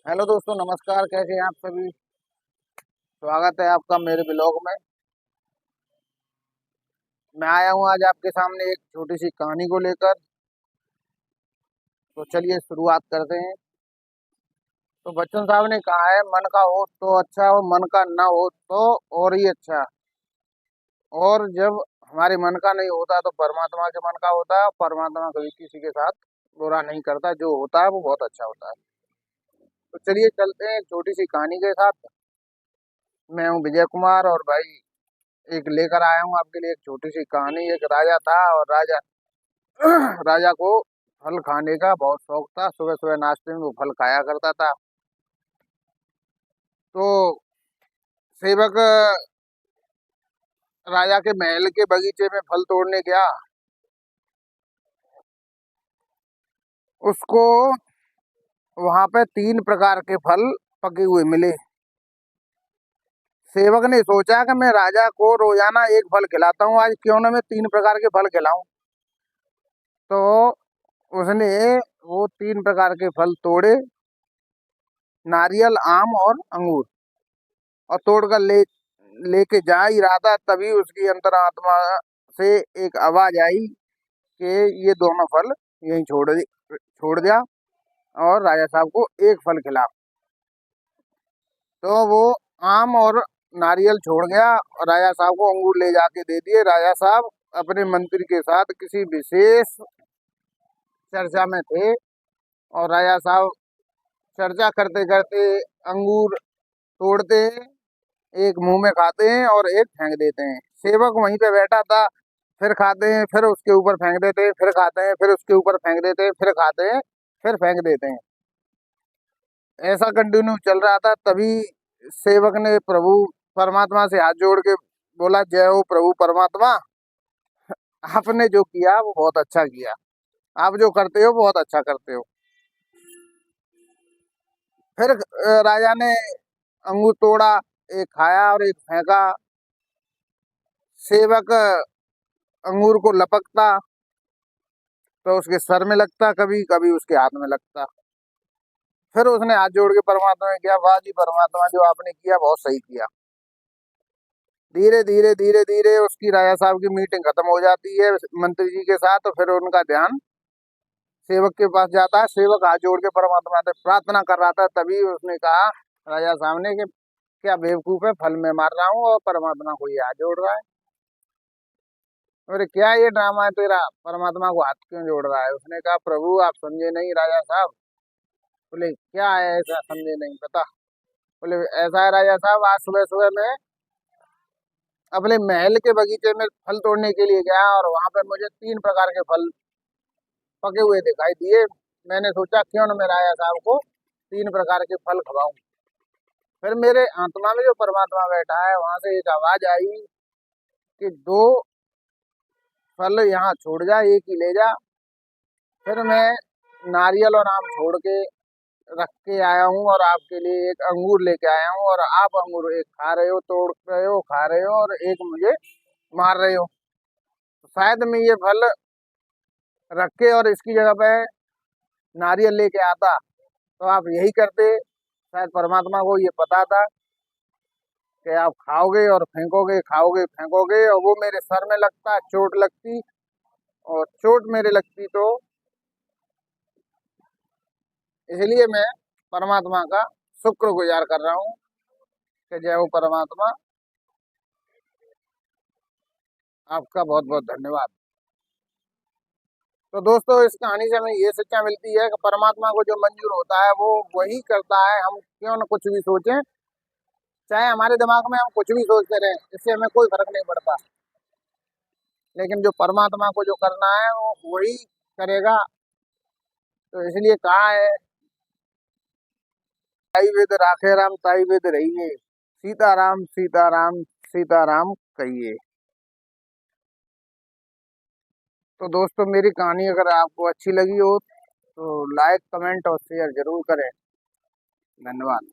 Hello दोस्तों, नमस्कार। कैसे हैं आप सभी? स्वागत है आपका मेरे ब्लॉग में। मैं आया हूँ आज आपके सामने एक छोटी सी कहानी को लेकर। तो चलिए शुरुआत करते हैं। तो बच्चन साहब ने कहा है, मन का हो तो अच्छा, और मन का ना हो तो और ही अच्छा। और जब हमारे मन का नहीं होता तो परमात्मा के मन का होता है। परमात्मा कभी किसी के साथ बुरा नहीं करता, जो होता है वो बहुत अच्छा होता है। तो चलिए चलते हैं एक छोटी सी कहानी के साथ। मैं हूँ विजय कुमार, और भाई एक लेकर आया हूँ आपके लिए एक छोटी सी कहानी। एक राजा था, और राजा राजा को फल खाने का बहुत शौक था। सुबह सुबह नाश्ते में वो फल खाया करता था। तो सेवक राजा के महल के बगीचे में फल तोड़ने गया। उसको वहां पे 3 प्रकार के फल पके हुए मिले। सेवक ने सोचा कि मैं राजा को रोजाना एक फल खिलाता हूँ, आज क्यों ना मैं 3 प्रकार के फल खिलाऊं। तो उसने वो 3 प्रकार के फल तोड़े, नारियल, आम और अंगूर। और तोड़कर लेके जा ही रहा था, तभी उसकी अंतरात्मा से एक आवाज आई कि ये दोनों फल यहीं छोड़ दिया, और राजा साहब को एक फल खिला। तो वो आम और नारियल छोड़ गया, और राजा साहब को अंगूर ले जाके दे दिए। राजा साहब अपने मंत्री के साथ किसी विशेष चर्चा में थे, और राजा साहब चर्चा करते करते अंगूर तोड़ते हैं, एक मुंह में खाते हैं और एक फेंक देते हैं। सेवक वहीं पे बैठा था, फिर खाते हैं, फिर उसके ऊपर फेंक देते हैं, फिर खाते हैं, फिर उसके ऊपर फेंक देते हैं, फिर खाते हैं, फिर फेंक देते हैं। ऐसा कंटिन्यू चल रहा था। तभी सेवक ने प्रभु परमात्मा से हाथ जोड़ के बोला, जय हो प्रभु परमात्मा, आपने जो किया वो बहुत अच्छा किया। आप जो करते हो बहुत अच्छा करते हो। फिर राजा ने अंगूर तोड़ा, एक खाया और एक फेंका। सेवक अंगूर को लपकता तो उसके सर में लगता, कभी कभी उसके हाथ में लगता। फिर उसने हाथ जोड़ के परमात्मा ने किया, वाह जी परमात्मा, जो आपने किया बहुत सही किया। धीरे धीरे उसकी राजा साहब की मीटिंग खत्म हो जाती है मंत्री जी के साथ। तो फिर उनका ध्यान सेवक के पास जाता है। सेवक हाथ जोड़ के परमात्मा से प्रार्थना कर रहा था, तभी उसने कहा राजा साहब ने कि क्या बेवकूफ है, फल में मार रहा हूँ और परमात्मा को ये हाथ जोड़ रहा है। अरे क्या ये ड्रामा है तेरा, परमात्मा को हाथ क्यों जोड़ रहा है? उसने कहा, प्रभु आप समझे नहीं राजा साहब। बोले क्या है ऐसा समझे नहीं, पता? बोले ऐसा है राजा साहब, आज सुबह सुबह मैं अपने महल के बगीचे में फल तोड़ने के लिए गया, और वहां पर मुझे 3 प्रकार के फल पके हुए दिखाई दिए। मैंने सोचा क्यों न मैं राजा साहब को 3 प्रकार के फल खवाऊं। फिर मेरे आत्मा में जो परमात्मा बैठा है, वहां से एक आवाज आई कि 2 फल यहाँ छोड़ जा, एक ही ले जा। फिर मैं नारियल और आम छोड़ के रख के आया हूँ, और आपके लिए एक अंगूर लेके आया हूँ, और आप अंगूर एक खा रहे हो, तोड़ रहे हो, खा रहे हो, और एक मुझे मार रहे हो। तो शायद मैं ये फल रख के और इसकी जगह पे नारियल लेके आता तो आप यही करते। शायद परमात्मा को ये पता था कि आप खाओगे और फेंकोगे, खाओगे फेंकोगे, और वो मेरे सर में लगता, चोट लगती, और चोट मेरे लगती तो इसलिए मैं परमात्मा का शुक्रगुजार कर रहा हूँ कि जय हो परमात्मा, आपका बहुत बहुत धन्यवाद। तो दोस्तों, इस कहानी से हमें ये शिक्षा मिलती है कि परमात्मा को जो मंजूर होता है वो वही करता है। हम क्यों न कुछ भी सोचें, चाहे हमारे दिमाग में हम कुछ भी सोचते रहें, इससे हमें कोई फर्क नहीं पड़ता। लेकिन जो परमात्मा को जो करना है वो वही करेगा। तो इसलिए कहा है, ताई वेद राखे राम, ताई वेद रहिए, सीताराम सीताराम सीताराम कहिए। तो दोस्तों, मेरी कहानी अगर आपको अच्छी लगी हो तो लाइक, कमेंट और शेयर जरूर करें। धन्यवाद।